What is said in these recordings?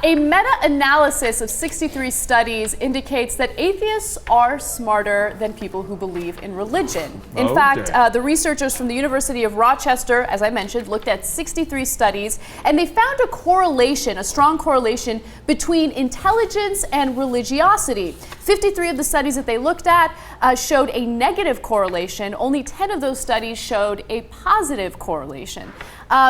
A meta-analysis of 63 studies indicates that atheists are smarter than people who believe in religion. In fact, the researchers from the University of Rochester, as I mentioned, looked at 63 studies, and they found a correlation, a strong correlation between intelligence and religiosity. 53 of the studies that they looked at showed a negative correlation. Only 10 of those studies showed a positive correlation.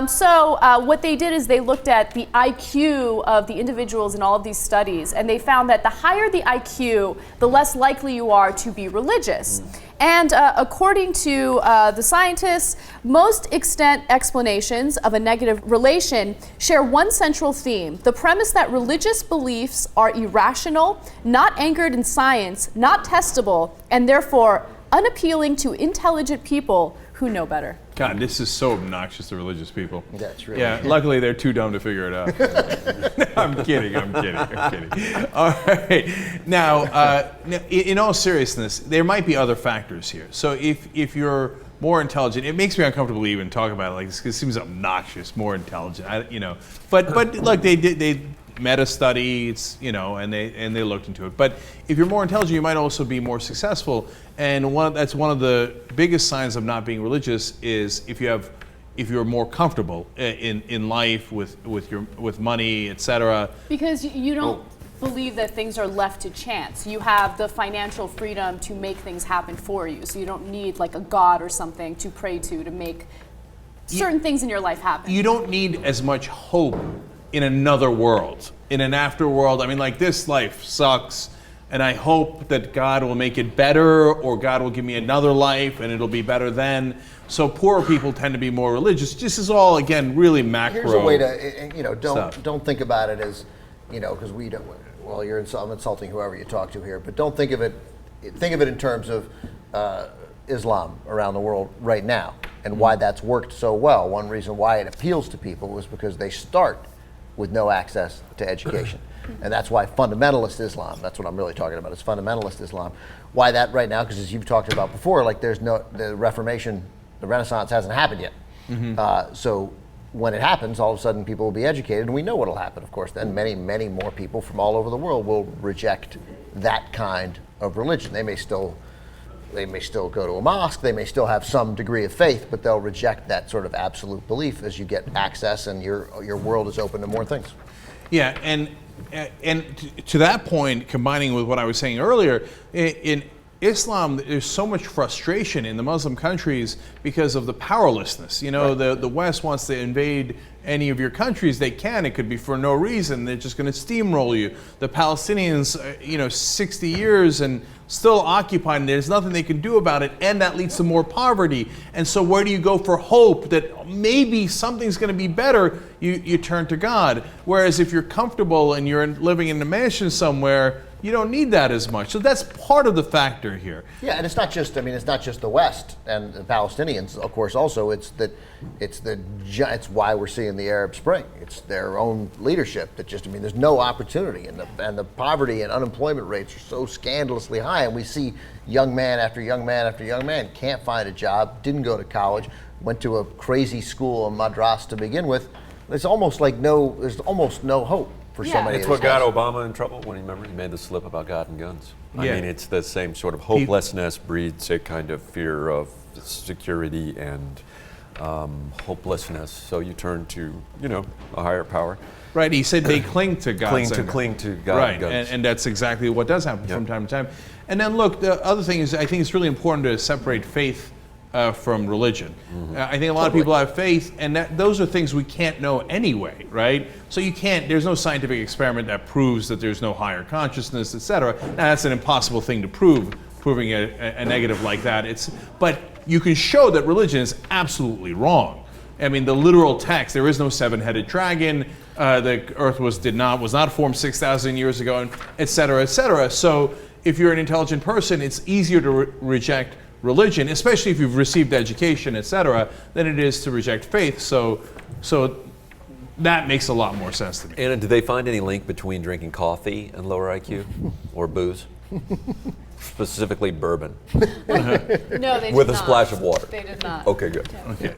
So what they did is they looked at the IQ of the individuals in all of these studies, and they found that the higher the IQ, the less likely you are to be religious. And according to the scientists, most extant explanations of a negative relation share one central theme: the premise that religious beliefs are irrational, not anchored in science, not testable, and therefore unappealing to intelligent people who know better. God, this is so obnoxious to religious people. That's really Yeah, luckily they're too dumb to figure it out. I'm kidding. All right. Now, in all seriousness, there might be other factors here. So if you're more intelligent, it makes me uncomfortable even talk about it like this because it seems obnoxious, more intelligent, But look, they meta studies, and they looked into it. But if you're more intelligent, you might also be more successful. And that's one of the biggest signs of not being religious is if you're more comfortable in life with money, etc. Because you don't believe that things are left to chance. You have the financial freedom to make things happen for you. So you don't need like a god or something to pray to make certain things in your life happen. You don't need as much hope in another world, in an afterworld. I mean, like, this life sucks, and I hope that God will make it better, or God will give me another life and it'll be better then. So poor people tend to be more religious. This is all, again, really macro. Here's a way to, don't think about it as, because we don't, well, I'm insulting whoever you talk to here, but don't think of it in terms of Islam around the world right now and why that's worked so well. One reason why it appeals to people was because they start with no access to education. And that's why fundamentalist Islam, that's what I'm really talking about, is fundamentalist Islam. Why that right now? Because as you've talked about before, like the Reformation, the Renaissance hasn't happened yet. So when it happens, all of a sudden people will be educated, and we know what will happen, of course. Then many, many more people from all over the world will reject that kind of religion. They may still go to a mosque, they may still have some degree of faith, but they'll reject that sort of absolute belief as you get access and your world is open to more things. Yeah, and to that point, combining with what I was saying earlier, in Islam, there's so much frustration in the Muslim countries because of the powerlessness. The West wants to invade any of your countries, they can. It could be for no reason. They're just going to steamroll you. The Palestinians, 60 years and still occupied, and there's nothing they can do about it, and that leads to more poverty. And so where do you go for hope that maybe something's going to be better? You turn to God. Whereas if you're comfortable and you're living in a mansion somewhere, you don't need that as much. So that's part of the factor here. Yeah, and it's not just the West and the Palestinians, of course. Also, it's why we're seeing the Arab Spring. It's their own leadership that there's no opportunity, and the poverty and unemployment rates are so scandalously high, and we see young man after young man after young man can't find a job, didn't go to college, went to a crazy school, a madras to begin with. There's almost no hope. For so many it's what got Obama in trouble when he made the slip about God and guns. I mean, it's the same sort of hopelessness breeds a kind of fear of security and hopelessness. So you turn to, a higher power. Right, he said they cling to God. Cling to God and guns. Right, and that's exactly what does happen from time to time. And then look, the other thing is, I think it's really important to separate faith from religion. I think a lot of people have faith, and those are things we can't know anyway, right? So there's no scientific experiment that proves that there's no higher consciousness, etc. Now that's an impossible thing to prove, proving a negative like that. But you can show that religion is absolutely wrong. I mean, the literal text, there is no seven-headed dragon, the earth was not formed 6,000 years ago, etc., etc. So if you're an intelligent person, it's easier to reject religion, especially if you've received education, etc., than it is to reject faith. So that makes a lot more sense to me. Anna, did they find any link between drinking coffee and lower IQ or booze? Specifically bourbon. No, they did not. With a splash of water. They did not. Okay, good. Yeah. Okay.